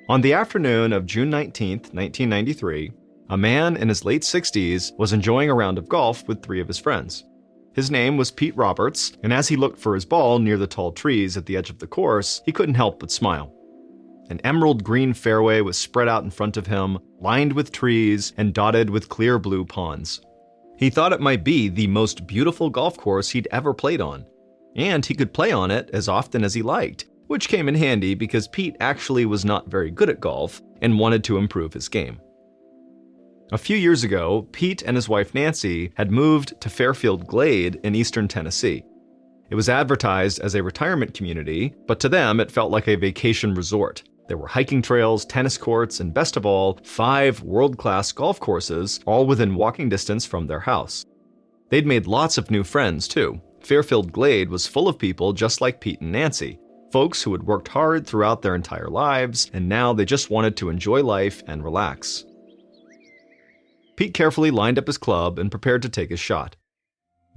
On the afternoon of June 19th, 1993, a man in his late 60s was enjoying a round of golf with 3 of his friends. His name was Pete Roberts, and as he looked for his ball near the tall trees at the edge of the course, he couldn't help but smile. An emerald green fairway was spread out in front of him, lined with trees and dotted with clear blue ponds. He thought it might be the most beautiful golf course he'd ever played on, and he could play on it as often as he liked, which came in handy because Pete actually was not very good at golf and wanted to improve his game. A few years ago, Pete and his wife Nancy had moved to Fairfield Glade in eastern Tennessee. It was advertised as a retirement community, but to them it felt like a vacation resort. There were hiking trails, tennis courts, and best of all, 5 world-class golf courses, all within walking distance from their house. They'd made lots of new friends, too. Fairfield Glade was full of people just like Pete and Nancy, folks who had worked hard throughout their entire lives, and now they just wanted to enjoy life and relax. Pete carefully lined up his club and prepared to take his shot.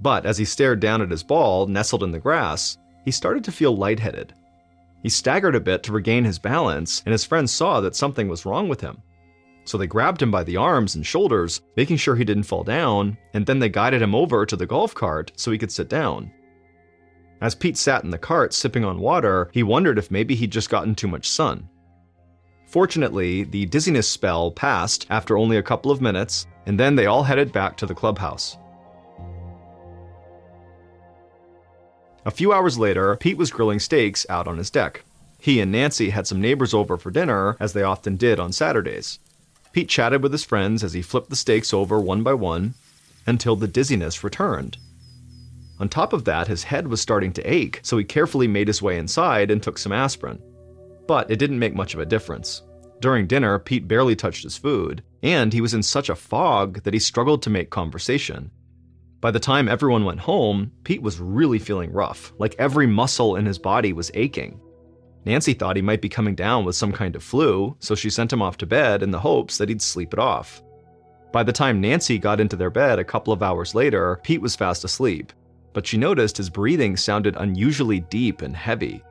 But as he stared down at his ball nestled in the grass, he started to feel lightheaded. He staggered a bit to regain his balance, and his friends saw that something was wrong with him. So they grabbed him by the arms and shoulders, making sure he didn't fall down, and then they guided him over to the golf cart so he could sit down. As Pete sat in the cart sipping on water, he wondered if maybe he'd just gotten too much sun. Fortunately, the dizziness spell passed after only a couple of minutes, and then they all headed back to the clubhouse. A few hours later, Pete was grilling steaks out on his deck. He and Nancy had some neighbors over for dinner, as they often did on Saturdays. Pete chatted with his friends as he flipped the steaks over one by one, until the dizziness returned. On top of that, his head was starting to ache, so he carefully made his way inside and took some aspirin. But it didn't make much of a difference. During dinner, Pete barely touched his food, and he was in such a fog that he struggled to make conversation. By the time everyone went home, Pete was really feeling rough, like every muscle in his body was aching. Nancy thought he might be coming down with some kind of flu, so she sent him off to bed in the hopes that he'd sleep it off. By the time Nancy got into their bed a couple of hours later, Pete was fast asleep, but she noticed his breathing sounded unusually deep and heavy.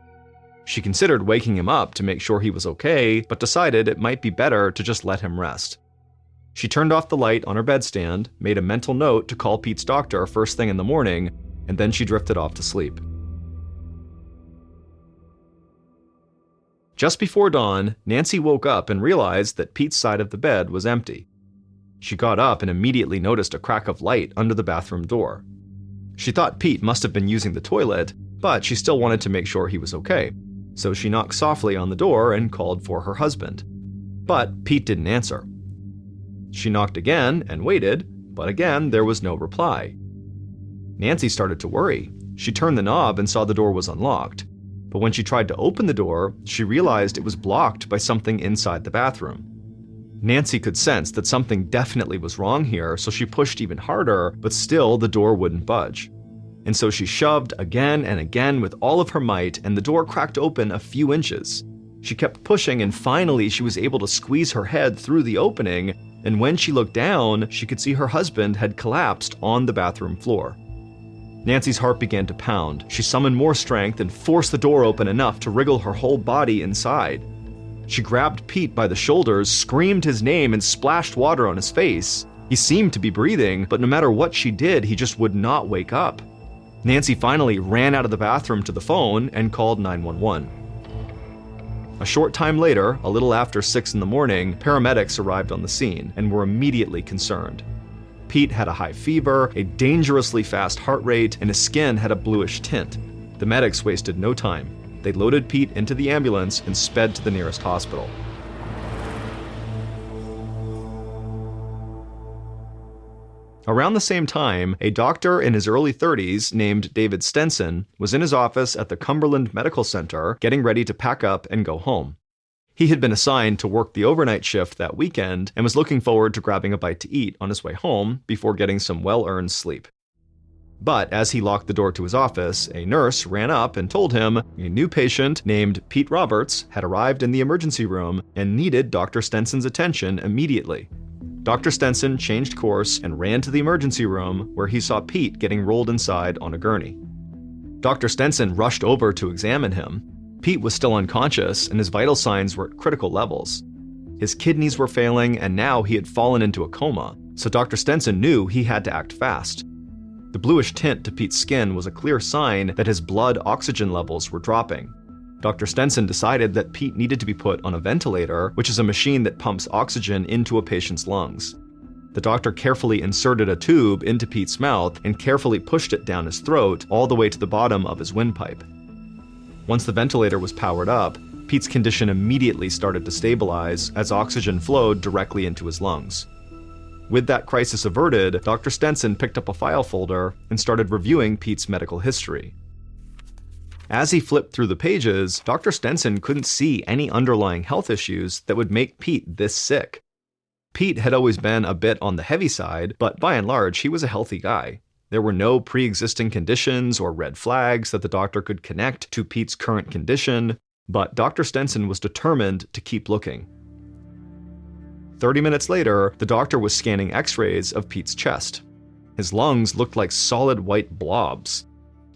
She considered waking him up to make sure he was okay, but decided it might be better to just let him rest. She turned off the light on her bedstand, made a mental note to call Pete's doctor first thing in the morning, and then she drifted off to sleep. Just before dawn, Nancy woke up and realized that Pete's side of the bed was empty. She got up and immediately noticed a crack of light under the bathroom door. She thought Pete must have been using the toilet, but she still wanted to make sure he was okay, so she knocked softly on the door and called for her husband. But Pete didn't answer. She knocked again and waited, but again there was no reply. Nancy started to worry. She turned the knob and saw the door was unlocked. But when she tried to open the door, she realized it was blocked by something inside the bathroom. Nancy could sense that something definitely was wrong here, so she pushed even harder, but still the door wouldn't budge. And so she shoved again and again with all of her might, and the door cracked open a few inches. She kept pushing, and finally she was able to squeeze her head through the opening, and when she looked down, she could see her husband had collapsed on the bathroom floor. Nancy's heart began to pound. She summoned more strength and forced the door open enough to wriggle her whole body inside. She grabbed Pete by the shoulders, screamed his name, and splashed water on his face. He seemed to be breathing, but no matter what she did, he just would not wake up. Nancy finally ran out of the bathroom to the phone and called 911. A short time later, a little after 6 in the morning, paramedics arrived on the scene and were immediately concerned. Pete had a high fever, a dangerously fast heart rate, and his skin had a bluish tint. The medics wasted no time. They loaded Pete into the ambulance and sped to the nearest hospital. Around the same time, a doctor in his early 30s named David Stenson was in his office at the Cumberland Medical Center getting ready to pack up and go home. He had been assigned to work the overnight shift that weekend and was looking forward to grabbing a bite to eat on his way home before getting some well-earned sleep. But as he locked the door to his office, a nurse ran up and told him a new patient named Pete Roberts had arrived in the emergency room and needed Dr. Stenson's attention immediately. Dr. Stenson changed course and ran to the emergency room where he saw Pete getting rolled inside on a gurney. Dr. Stenson rushed over to examine him. Pete was still unconscious and his vital signs were at critical levels. His kidneys were failing and now he had fallen into a coma, so Dr. Stenson knew he had to act fast. The bluish tint to Pete's skin was a clear sign that his blood oxygen levels were dropping. Dr. Stenson decided that Pete needed to be put on a ventilator, which is a machine that pumps oxygen into a patient's lungs. The doctor carefully inserted a tube into Pete's mouth and carefully pushed it down his throat all the way to the bottom of his windpipe. Once the ventilator was powered up, Pete's condition immediately started to stabilize as oxygen flowed directly into his lungs. With that crisis averted, Dr. Stenson picked up a file folder and started reviewing Pete's medical history. As he flipped through the pages, Dr. Stenson couldn't see any underlying health issues that would make Pete this sick. Pete had always been a bit on the heavy side, but by and large, he was a healthy guy. There were no pre-existing conditions or red flags that the doctor could connect to Pete's current condition, but Dr. Stenson was determined to keep looking. 30 minutes later, the doctor was scanning x-rays of Pete's chest. His lungs looked like solid white blobs.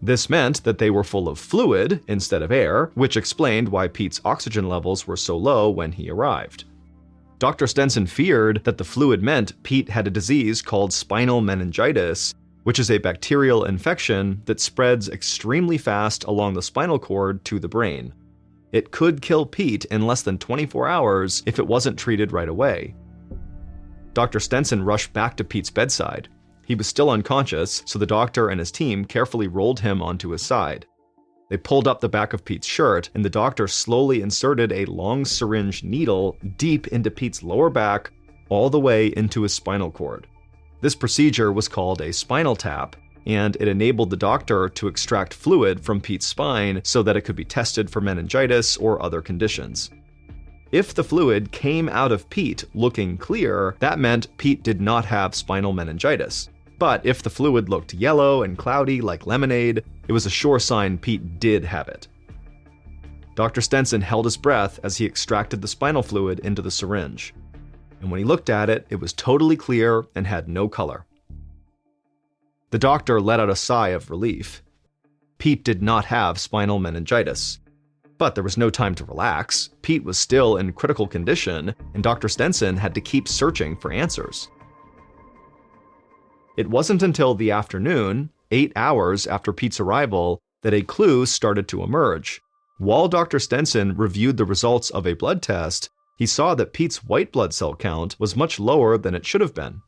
This meant that they were full of fluid instead of air, which explained why Pete's oxygen levels were so low when he arrived. Dr. Stenson feared that the fluid meant Pete had a disease called spinal meningitis, which is a bacterial infection that spreads extremely fast along the spinal cord to the brain. It could kill Pete in less than 24 hours if it wasn't treated right away. Dr. Stenson rushed back to Pete's bedside. He was still unconscious, so the doctor and his team carefully rolled him onto his side. They pulled up the back of Pete's shirt, and the doctor slowly inserted a long syringe needle deep into Pete's lower back, all the way into his spinal cord. This procedure was called a spinal tap, and it enabled the doctor to extract fluid from Pete's spine so that it could be tested for meningitis or other conditions. If the fluid came out of Pete looking clear, that meant Pete did not have spinal meningitis. But if the fluid looked yellow and cloudy like lemonade, it was a sure sign Pete did have it. Dr. Stenson held his breath as he extracted the spinal fluid into the syringe. And when he looked at it, it was totally clear and had no color. The doctor let out a sigh of relief. Pete did not have spinal meningitis. But there was no time to relax. Pete was still in critical condition, and Dr. Stenson had to keep searching for answers. It wasn't until the afternoon, 8 hours after Pete's arrival, that a clue started to emerge. While Dr. Stenson reviewed the results of a blood test, he saw that Pete's white blood cell count was much lower than it should have been.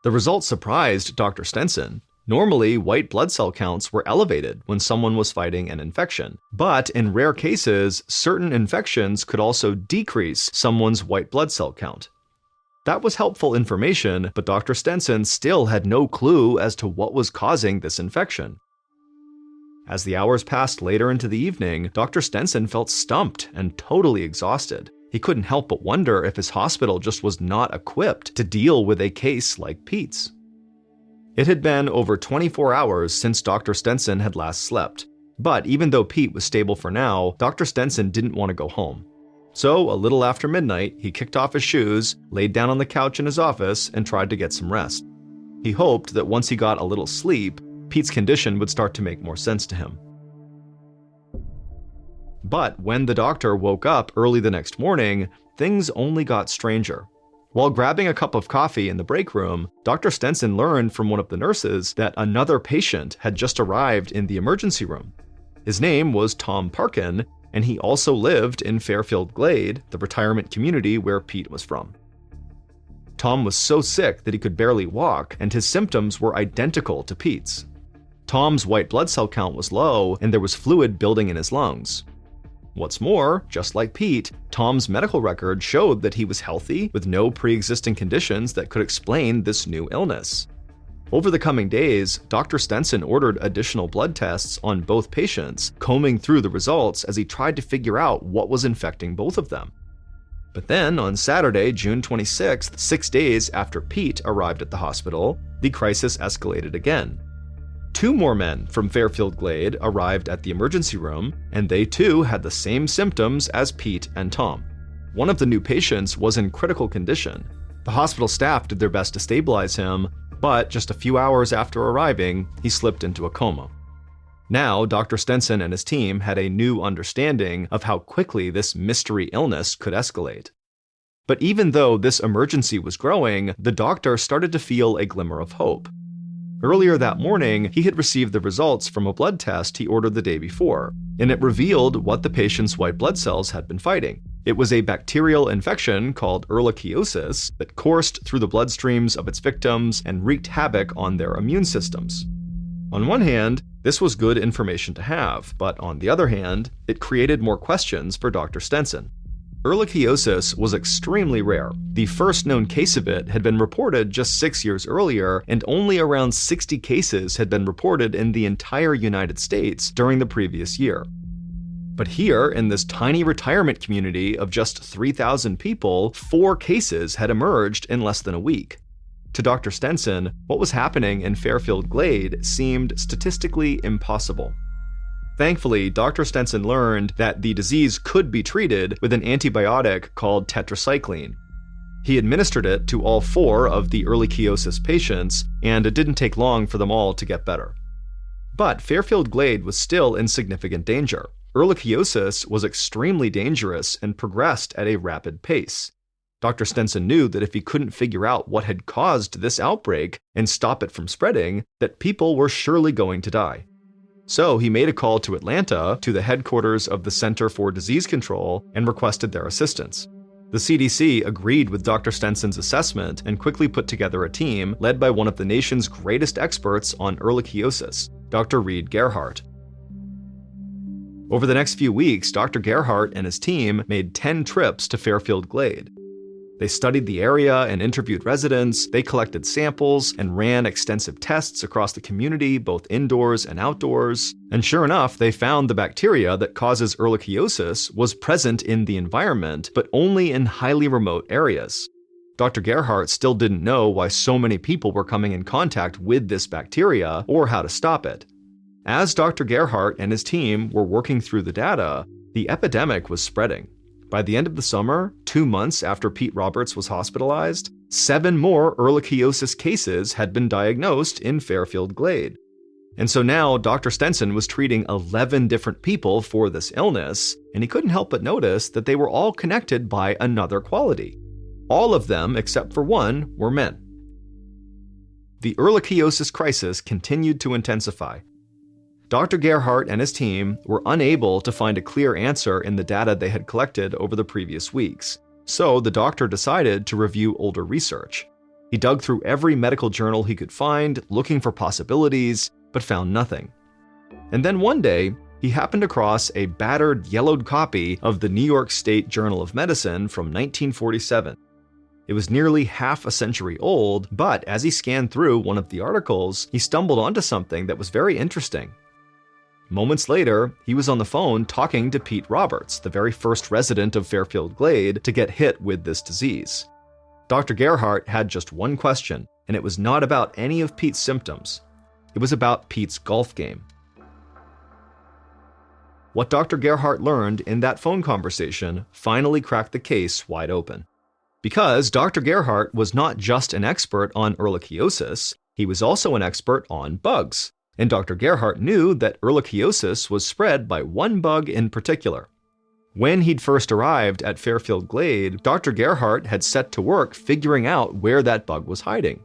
The results surprised Dr. Stenson. Normally, white blood cell counts were elevated when someone was fighting an infection, but in rare cases, certain infections could also decrease someone's white blood cell count. That was helpful information, but Dr. Stenson still had no clue as to what was causing this infection. As the hours passed later into the evening, Dr. Stenson felt stumped and totally exhausted. He couldn't help but wonder if his hospital just was not equipped to deal with a case like Pete's. It had been over 24 hours since Dr. Stenson had last slept, but even though Pete was stable for now, Dr. Stenson didn't want to go home. So, a little after midnight, he kicked off his shoes, laid down on the couch in his office, and tried to get some rest. He hoped that once he got a little sleep, Pete's condition would start to make more sense to him. But when the doctor woke up early the next morning, things only got stranger. While grabbing a cup of coffee in the break room, Dr. Stenson learned from one of the nurses that another patient had just arrived in the emergency room. His name was Tom Parkin, and he also lived in Fairfield Glade, the retirement community where Pete was from. Tom was so sick that he could barely walk, and his symptoms were identical to Pete's. Tom's white blood cell count was low, and there was fluid building in his lungs. What's more, just like Pete, Tom's medical record showed that he was healthy with no pre-existing conditions that could explain this new illness. Over the coming days, Dr. Stenson ordered additional blood tests on both patients, combing through the results as he tried to figure out what was infecting both of them. But then, on Saturday, June 26th, 6 days after Pete arrived at the hospital, the crisis escalated again. 2 more men from Fairfield Glade arrived at the emergency room, and they too had the same symptoms as Pete and Tom. One of the new patients was in critical condition. The hospital staff did their best to stabilize him, but just a few hours after arriving, he slipped into a coma. Now, Dr. Stenson and his team had a new understanding of how quickly this mystery illness could escalate. But even though this emergency was growing, the doctor started to feel a glimmer of hope. Earlier that morning, he had received the results from a blood test he ordered the day before, and it revealed what the patient's white blood cells had been fighting. It was a bacterial infection called ehrlichiosis that coursed through the bloodstreams of its victims and wreaked havoc on their immune systems. On one hand, this was good information to have, but on the other hand, it created more questions for Dr. Stenson. Ehrlichiosis was extremely rare. The first known case of it had been reported just 6 years earlier, and only around 60 cases had been reported in the entire United States during the previous year. But here, in this tiny retirement community of just 3,000 people, 4 cases had emerged in less than a week. To Dr. Stenson, what was happening in Fairfield Glade seemed statistically impossible. Thankfully, Dr. Stenson learned that the disease could be treated with an antibiotic called tetracycline. He administered it to all 4 of the ehrlichiosis patients, and it didn't take long for them all to get better. But Fairfield Glade was still in significant danger. Ehrlichiosis was extremely dangerous and progressed at a rapid pace. Dr. Stenson knew that if he couldn't figure out what had caused this outbreak and stop it from spreading, that people were surely going to die. So he made a call to Atlanta, to the headquarters of the Center for Disease Control, and requested their assistance. The CDC agreed with Dr. Stenson's assessment and quickly put together a team led by one of the nation's greatest experts on ehrlichiosis, Dr. Reed Gerhardt. Over the next few weeks, Dr. Gerhardt and his team made 10 trips to Fairfield Glade. They studied the area and interviewed residents, they collected samples, and ran extensive tests across the community, both indoors and outdoors. And sure enough, they found the bacteria that causes ehrlichiosis was present in the environment, but only in highly remote areas. Dr. Gerhardt still didn't know why so many people were coming in contact with this bacteria or how to stop it. As Dr. Gerhardt and his team were working through the data, the epidemic was spreading. By the end of the summer, 2 months after Pete Roberts was hospitalized, 7 more ehrlichiosis cases had been diagnosed in Fairfield Glade. And so now Dr. Stenson was treating 11 different people for this illness, and he couldn't help but notice that they were all connected by another quality. All of them, except for one, were men. The ehrlichiosis crisis continued to intensify. Dr. Gerhardt and his team were unable to find a clear answer in the data they had collected over the previous weeks, so the doctor decided to review older research. He dug through every medical journal he could find, looking for possibilities, but found nothing. And then one day, he happened across a battered, yellowed copy of the New York State Journal of Medicine from 1947. It was nearly half a century old, but as he scanned through one of the articles, he stumbled onto something that was very interesting. Moments later, he was on the phone talking to Pete Roberts, the very first resident of Fairfield Glade to get hit with this disease. Dr. Gerhardt had just one question, and it was not about any of Pete's symptoms. It was about Pete's golf game. What Dr. Gerhardt learned in that phone conversation finally cracked the case wide open. Because Dr. Gerhardt was not just an expert on ehrlichiosis, he was also an expert on bugs. And Dr. Gerhardt knew that ehrlichiosis was spread by one bug in particular. When he'd first arrived at Fairfield Glade, Dr. Gerhardt had set to work figuring out where that bug was hiding.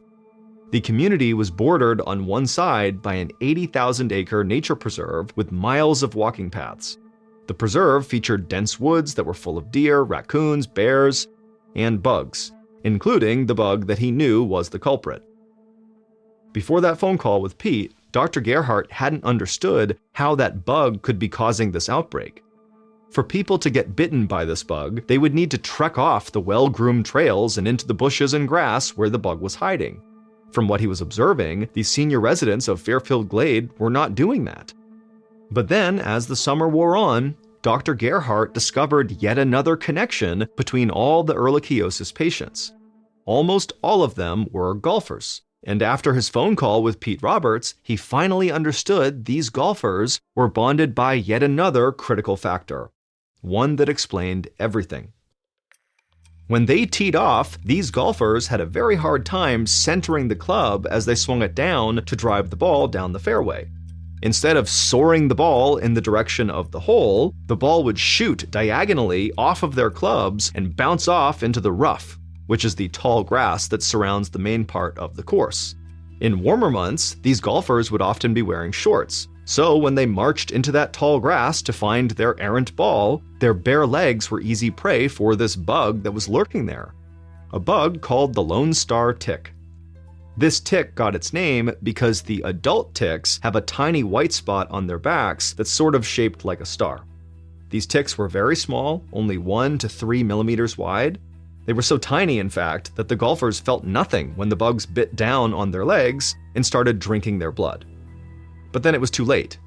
The community was bordered on one side by an 80,000-acre nature preserve with miles of walking paths. The preserve featured dense woods that were full of deer, raccoons, bears, and bugs, including the bug that he knew was the culprit. Before that phone call with Pete, Dr. Gerhardt hadn't understood how that bug could be causing this outbreak. For people to get bitten by this bug, they would need to trek off the well-groomed trails and into the bushes and grass where the bug was hiding. From what he was observing, the senior residents of Fairfield Glade were not doing that. But then, as the summer wore on, Dr. Gerhardt discovered yet another connection between all the ehrlichiosis patients. Almost all of them were golfers. And after his phone call with Pete Roberts, he finally understood these golfers were bonded by yet another critical factor, one that explained everything. When they teed off, these golfers had a very hard time centering the club as they swung it down to drive the ball down the fairway. Instead of soaring the ball in the direction of the hole, the ball would shoot diagonally off of their clubs and bounce off into the rough, which is the tall grass that surrounds the main part of the course. In warmer months, these golfers would often be wearing shorts, so when they marched into that tall grass to find their errant ball, their bare legs were easy prey for this bug that was lurking there. A bug called the Lone Star tick. This tick got its name because the adult ticks have a tiny white spot on their backs that's sort of shaped like a star. These ticks were very small, only 1 to 3 millimeters wide. They were so tiny, in fact, that the golfers felt nothing when the bugs bit down on their legs and started drinking their blood. But then it was too late.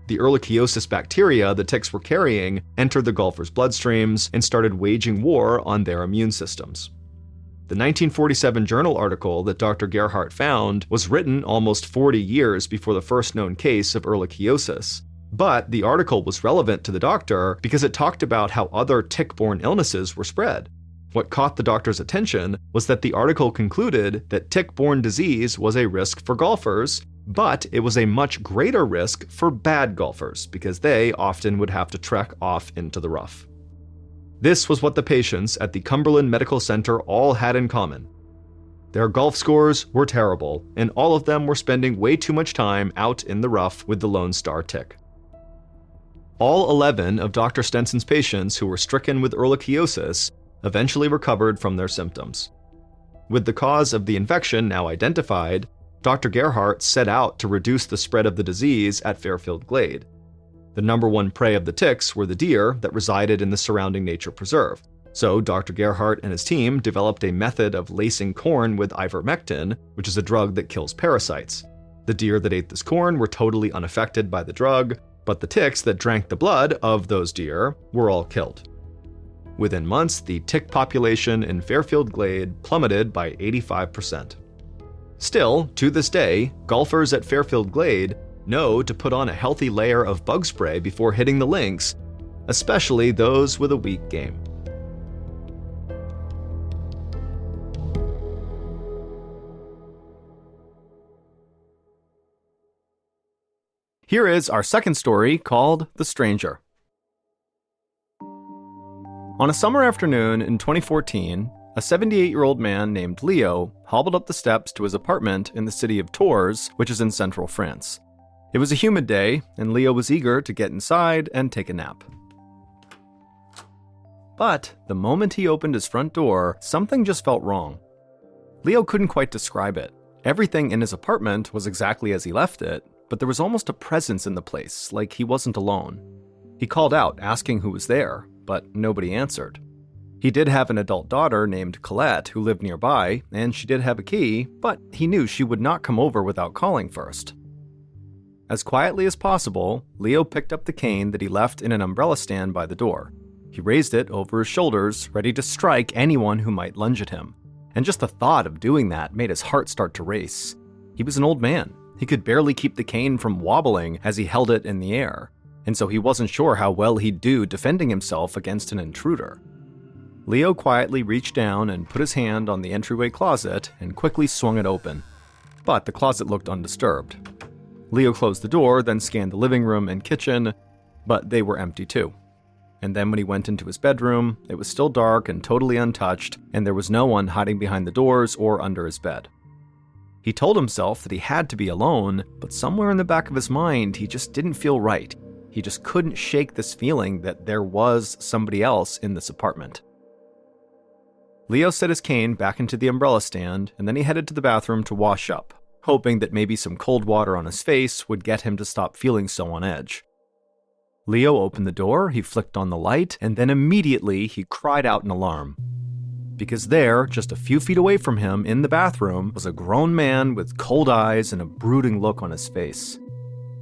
The ehrlichiosis bacteria the ticks were carrying entered the golfers' bloodstreams and started waging war on their immune systems. The 1947 journal article that Dr. Gerhardt found was written almost 40 years before the first known case of ehrlichiosis. But the article was relevant to the doctor because it talked about how other tick-borne illnesses were spread. What caught the doctor's attention was that the article concluded that tick-borne disease was a risk for golfers, but it was a much greater risk for bad golfers because they often would have to trek off into the rough. This was what the patients at the Cumberland Medical Center all had in common. Their golf scores were terrible, and all of them were spending way too much time out in the rough with the Lone Star tick. All 11 of Dr. Stenson's patients who were stricken with ehrlichiosis eventually recovered from their symptoms. With the cause of the infection now identified, Dr. Gerhardt set out to reduce the spread of the disease at Fairfield Glade. The number one prey of the ticks were the deer that resided in the surrounding nature preserve. So Dr. Gerhardt and his team developed a method of lacing corn with ivermectin, which is a drug that kills parasites. The deer that ate this corn were totally unaffected by the drug, but the ticks that drank the blood of those deer were all killed. Within months, the tick population in Fairfield Glade plummeted by 85%. Still, to this day, golfers at Fairfield Glade know to put on a healthy layer of bug spray before hitting the links, especially those with a weak game. Here is our second story called The Stranger. On a summer afternoon in 2014, a 78-year-old man named Leo hobbled up the steps to his apartment in the city of Tours, which is in central France. It was a humid day, and Leo was eager to get inside and take a nap. But the moment he opened his front door, something just felt wrong. Leo couldn't quite describe it. Everything in his apartment was exactly as he left it, but there was almost a presence in the place, like he wasn't alone. He called out, asking who was there, but nobody answered. He did have an adult daughter named Colette who lived nearby, and she did have a key, but he knew she would not come over without calling first. As quietly as possible, Leo picked up the cane that he left in an umbrella stand by the door. He raised it over his shoulders, ready to strike anyone who might lunge at him. And just the thought of doing that made his heart start to race. He was an old man. He could barely keep the cane from wobbling as he held it in the air, and so he wasn't sure how well he'd do defending himself against an intruder. Leo quietly reached down and put his hand on the entryway closet and quickly swung it open. But the closet looked undisturbed. Leo closed the door, then scanned the living room and kitchen, but they were empty too. And then when he went into his bedroom, it was still dark and totally untouched, and there was no one hiding behind the doors or under his bed. He told himself that he had to be alone, but somewhere in the back of his mind, he just didn't feel right. He just couldn't shake this feeling that there was somebody else in this apartment. Leo set his cane back into the umbrella stand, and then he headed to the bathroom to wash up, hoping that maybe some cold water on his face would get him to stop feeling so on edge. Leo opened the door, he flicked on the light, and then immediately he cried out in alarm. Because there, just a few feet away from him in the bathroom, was a grown man with cold eyes and a brooding look on his face.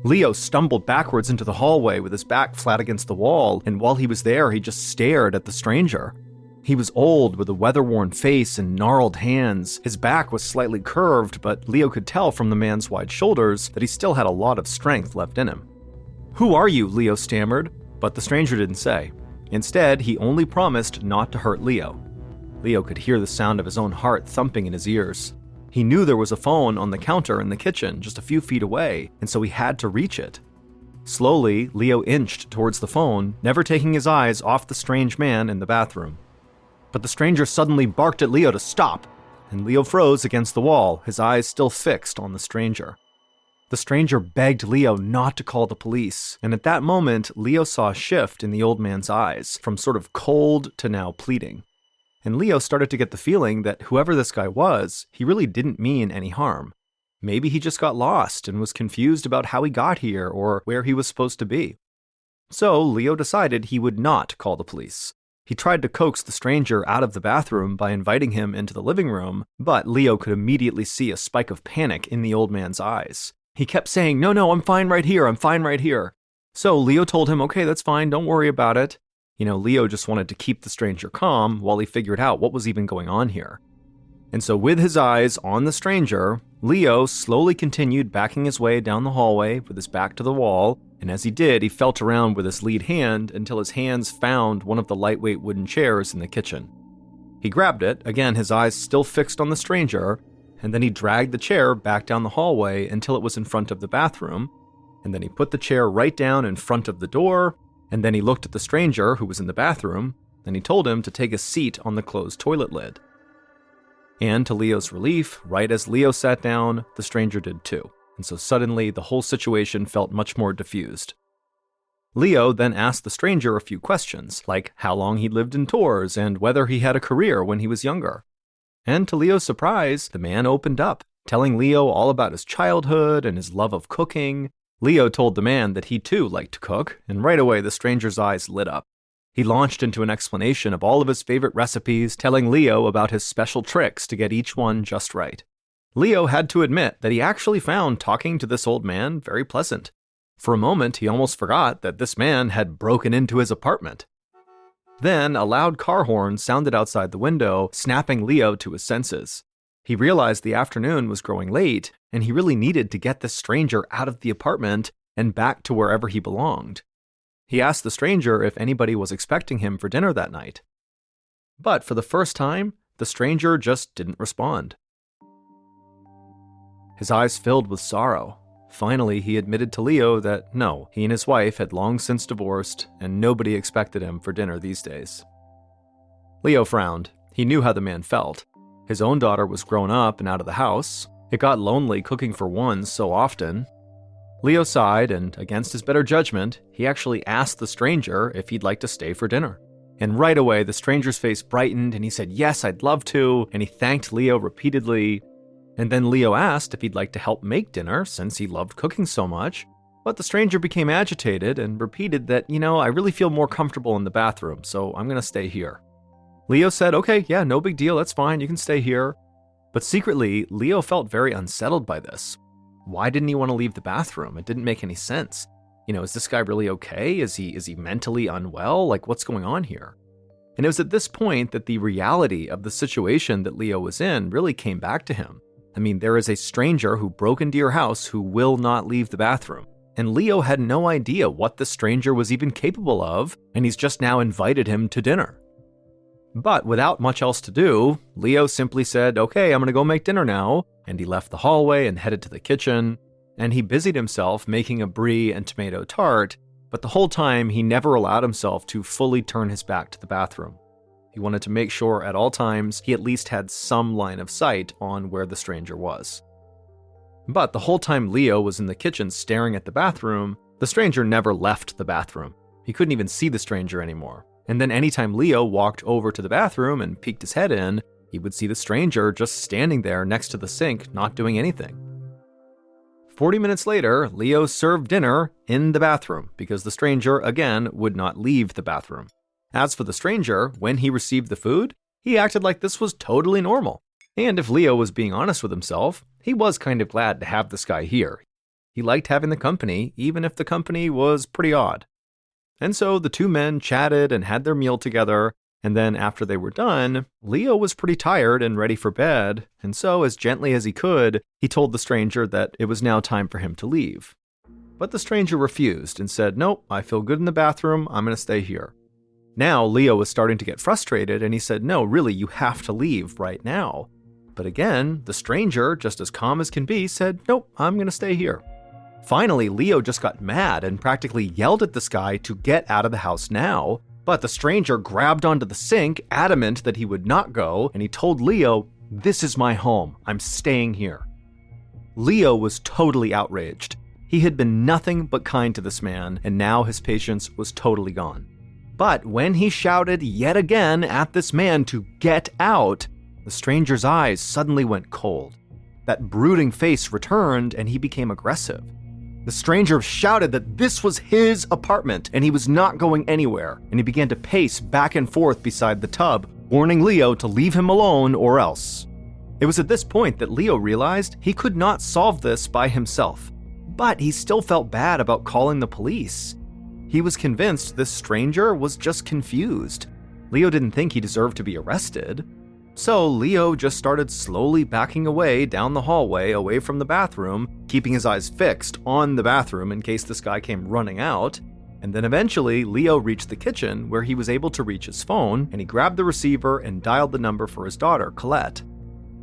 Leo stumbled backwards into the hallway with his back flat against the wall, and while he was there, he just stared at the stranger. He was old, with a weather-worn face and gnarled hands. His back was slightly curved, but Leo could tell from the man's wide shoulders that he still had a lot of strength left in him. "Who are you?" Leo stammered, but the stranger didn't say. Instead, he only promised not to hurt Leo. Leo could hear the sound of his own heart thumping in his ears. He knew there was a phone on the counter in the kitchen just a few feet away, and so he had to reach it. Slowly, Leo inched towards the phone, never taking his eyes off the strange man in the bathroom. But the stranger suddenly barked at Leo to stop, and Leo froze against the wall, his eyes still fixed on the stranger. The stranger begged Leo not to call the police, and at that moment, Leo saw a shift in the old man's eyes, from sort of cold to now pleading. And Leo started to get the feeling that whoever this guy was, he really didn't mean any harm. Maybe he just got lost and was confused about how he got here or where he was supposed to be. So Leo decided he would not call the police. He tried to coax the stranger out of the bathroom by inviting him into the living room, but Leo could immediately see a spike of panic in the old man's eyes. He kept saying, no, I'm fine right here, I'm fine right here. So Leo told him, okay, that's fine, don't worry about it. Leo just wanted to keep the stranger calm while he figured out what was even going on here. And so with his eyes on the stranger, Leo slowly continued backing his way down the hallway with his back to the wall, and as he did, he felt around with his lead hand until his hands found one of the lightweight wooden chairs in the kitchen. He grabbed it, again his eyes still fixed on the stranger, and then he dragged the chair back down the hallway until it was in front of the bathroom, and then he put the chair right down in front of the door, and then he looked at the stranger who was in the bathroom, and he told him to take a seat on the closed toilet lid. And to Leo's relief, right as Leo sat down, the stranger did too, and so suddenly the whole situation felt much more diffused. Leo then asked the stranger a few questions, like how long he lived in tours and whether he had a career when he was younger. And to Leo's surprise, the man opened up, telling Leo all about his childhood and his love of cooking. Leo told the man that he too liked to cook, and right away the stranger's eyes lit up. He launched into an explanation of all of his favorite recipes, telling Leo about his special tricks to get each one just right. Leo had to admit that he actually found talking to this old man very pleasant. For a moment, he almost forgot that this man had broken into his apartment. Then, a loud car horn sounded outside the window, snapping Leo to his senses. He realized the afternoon was growing late, and he really needed to get this stranger out of the apartment and back to wherever he belonged. He asked the stranger if anybody was expecting him for dinner that night. But for the first time, the stranger just didn't respond. His eyes filled with sorrow. Finally, he admitted to Leo that no, he and his wife had long since divorced, and nobody expected him for dinner these days. Leo frowned. He knew how the man felt. His own daughter was grown up and out of the house. It got lonely cooking for one so often. Leo sighed, and against his better judgment, he actually asked the stranger if he'd like to stay for dinner. And right away, the stranger's face brightened, and he said, yes, I'd love to, and he thanked Leo repeatedly. And then Leo asked if he'd like to help make dinner, since he loved cooking so much. But the stranger became agitated and repeated that, I really feel more comfortable in the bathroom, so I'm going to stay here. Leo said, okay, yeah, no big deal, that's fine, you can stay here. But secretly, Leo felt very unsettled by this. Why didn't he want to leave the bathroom? It didn't make any sense. Is this guy really okay? Is he mentally unwell? Like, what's going on here? And it was at this point that the reality of the situation that Leo was in really came back to him. There is a stranger who broke into your house who will not leave the bathroom. And Leo had no idea what the stranger was even capable of, and he's just now invited him to dinner. But without much else to do, Leo simply said, okay, I'm gonna go make dinner now, and he left the hallway and headed to the kitchen, and he busied himself making a brie and tomato tart, but the whole time he never allowed himself to fully turn his back to the bathroom. He wanted to make sure at all times he at least had some line of sight on where the stranger was. But the whole time Leo was in the kitchen staring at the bathroom, the stranger never left the bathroom. He couldn't even see the stranger anymore. And then anytime Leo walked over to the bathroom and peeked his head in, he would see the stranger just standing there next to the sink, not doing anything. 40 minutes later, Leo served dinner in the bathroom because the stranger, again, would not leave the bathroom. As for the stranger, when he received the food, he acted like this was totally normal. And if Leo was being honest with himself, he was kind of glad to have this guy here. He liked having the company, even if the company was pretty odd. And so the two men chatted and had their meal together, and then after they were done, Leo was pretty tired and ready for bed, and so as gently as he could, he told the stranger that it was now time for him to leave. But the stranger refused and said, nope, I feel good in the bathroom, I'm going to stay here. Now Leo was starting to get frustrated, and he said, no, really, you have to leave right now. But again, the stranger, just as calm as can be, said, "Nope, I'm going to stay here." Finally, Leo just got mad and practically yelled at this guy to get out of the house now. But the stranger grabbed onto the sink, adamant that he would not go, and he told Leo, "This is my home. I'm staying here." Leo was totally outraged. He had been nothing but kind to this man, and now his patience was totally gone. But when he shouted yet again at this man to get out, the stranger's eyes suddenly went cold. That brooding face returned, and he became aggressive. The stranger shouted that this was his apartment and he was not going anywhere, and he began to pace back and forth beside the tub, warning Leo to leave him alone or else. It was at this point that Leo realized he could not solve this by himself, but he still felt bad about calling the police. He was convinced this stranger was just confused. Leo didn't think he deserved to be arrested. So Leo just started slowly backing away down the hallway away from the bathroom, keeping his eyes fixed on the bathroom in case this guy came running out. And then eventually, Leo reached the kitchen where he was able to reach his phone, and he grabbed the receiver and dialed the number for his daughter, Colette.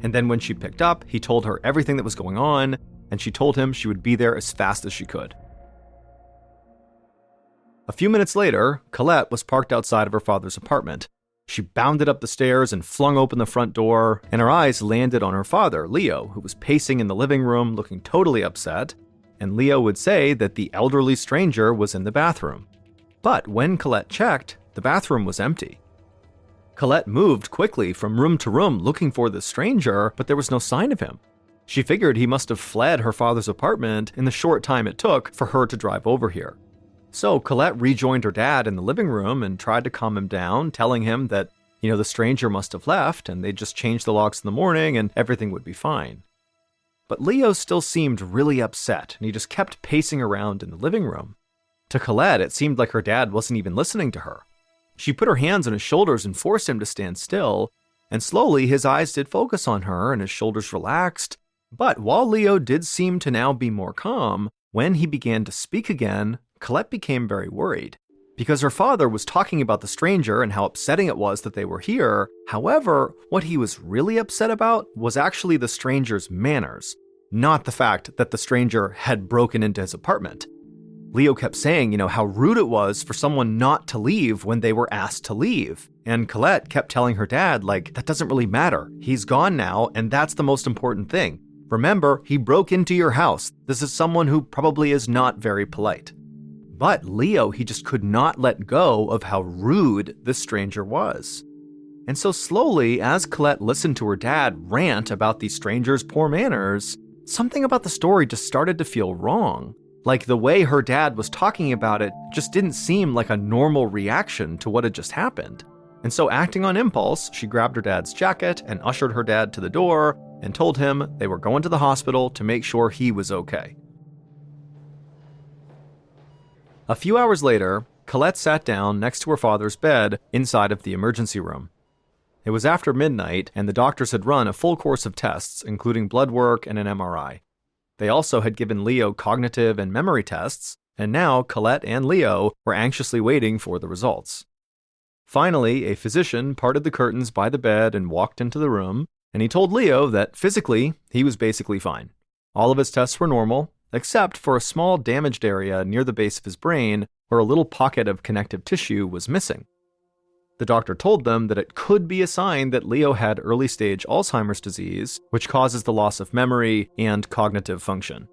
And then when she picked up, he told her everything that was going on, and she told him she would be there as fast as she could. A few minutes later, Colette was parked outside of her father's apartment. She bounded up the stairs and flung open the front door, and her eyes landed on her father, Leo, who was pacing in the living room looking totally upset, and Leo would say that the elderly stranger was in the bathroom. But when Colette checked, the bathroom was empty. Colette moved quickly from room to room looking for the stranger, but there was no sign of him. She figured he must have fled her father's apartment in the short time it took for her to drive over here. So Colette rejoined her dad in the living room and tried to calm him down, telling him that, the stranger must have left and they'd just change the locks in the morning and everything would be fine. But Leo still seemed really upset, and he just kept pacing around in the living room. To Colette, it seemed like her dad wasn't even listening to her. She put her hands on his shoulders and forced him to stand still, and slowly his eyes did focus on her and his shoulders relaxed. But while Leo did seem to now be more calm, when he began to speak again, Colette became very worried, because her father was talking about the stranger and how upsetting it was that they were here. However, what he was really upset about was actually the stranger's manners, not the fact that the stranger had broken into his apartment. Leo kept saying, how rude it was for someone not to leave when they were asked to leave. And Colette kept telling her dad, that doesn't really matter. He's gone now, and that's the most important thing. Remember, he broke into your house. This is someone who probably is not very polite. But Leo, he just could not let go of how rude this stranger was. And so slowly, as Colette listened to her dad rant about the stranger's poor manners, something about the story just started to feel wrong. Like the way her dad was talking about it just didn't seem like a normal reaction to what had just happened. And so acting on impulse, she grabbed her dad's jacket and ushered her dad to the door and told him they were going to the hospital to make sure he was okay. A few hours later, Colette sat down next to her father's bed inside of the emergency room. It was after midnight, and the doctors had run a full course of tests, including blood work and an MRI. They also had given Leo cognitive and memory tests, and now Colette and Leo were anxiously waiting for the results. Finally, a physician parted the curtains by the bed and walked into the room, and he told Leo that physically, he was basically fine. All of his tests were normal, except for a small damaged area near the base of his brain where a little pocket of connective tissue was missing. The doctor told them that it could be a sign that Leo had early-stage Alzheimer's disease, which causes the loss of memory and cognitive function.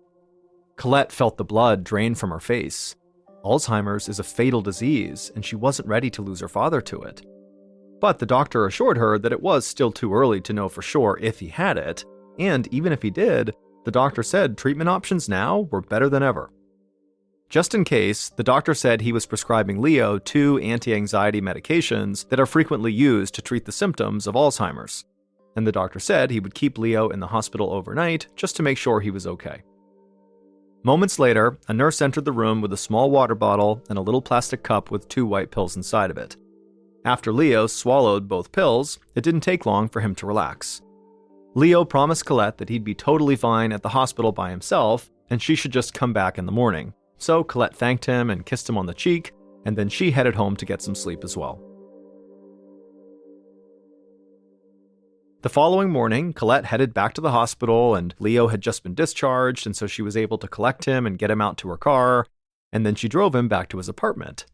Colette felt the blood drain from her face. Alzheimer's is a fatal disease, and she wasn't ready to lose her father to it. But the doctor assured her that it was still too early to know for sure if he had it, and even if he did, the doctor said treatment options now were better than ever. Just in case, the doctor said he was prescribing Leo 2 anti-anxiety medications that are frequently used to treat the symptoms of Alzheimer's. And the doctor said he would keep Leo in the hospital overnight just to make sure he was okay. Moments later, a nurse entered the room with a small water bottle and a little plastic cup with 2 white pills inside of it. After Leo swallowed both pills, it didn't take long for him to relax. Leo promised Colette that he'd be totally fine at the hospital by himself, and she should just come back in the morning. So Colette thanked him and kissed him on the cheek, and then she headed home to get some sleep as well. The following morning, Colette headed back to the hospital, and Leo had just been discharged, and so she was able to collect him and get him out to her car, and then she drove him back to his apartment.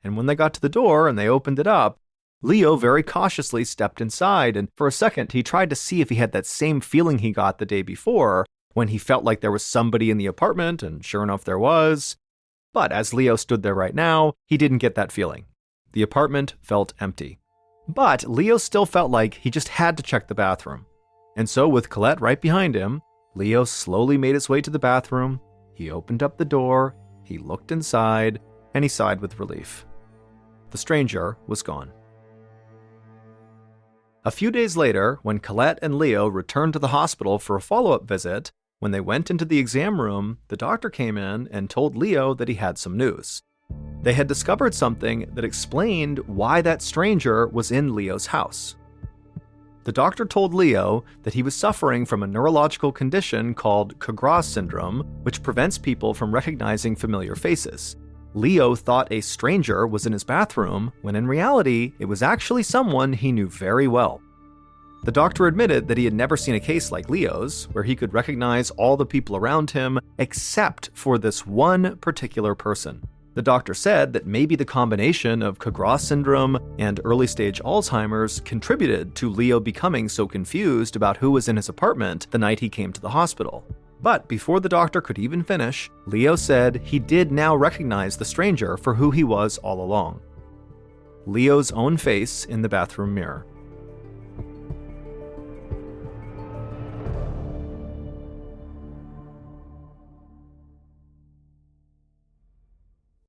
And when they got to the door and they opened it up, Leo very cautiously stepped inside, and for a second he tried to see if he had that same feeling he got the day before, when he felt like there was somebody in the apartment, and sure enough there was. But as Leo stood there right now, he didn't get that feeling. The apartment felt empty. But Leo still felt like he just had to check the bathroom. And so with Colette right behind him, Leo slowly made his way to the bathroom. He opened up the door, he looked inside, and he sighed with relief. The stranger was gone. A few days later, when Colette and Leo returned to the hospital for a follow-up visit, when they went into the exam room, the doctor came in and told Leo that he had some news. They had discovered something that explained why that stranger was in Leo's house. The doctor told Leo that he was suffering from a neurological condition called comatose syndrome, which prevents people from recognizing familiar faces. Leo thought a stranger was in his bathroom, when in reality, it was actually someone he knew very well. The doctor admitted that he had never seen a case like Leo's, where he could recognize all the people around him except for this one particular person. The doctor said that maybe the combination of comatose syndrome and early-stage Alzheimer's contributed to Leo becoming so confused about who was in his apartment the night he came to the hospital. But before the doctor could even finish, Leo said he did now recognize the stranger for who he was all along. Leo's own face in the bathroom mirror.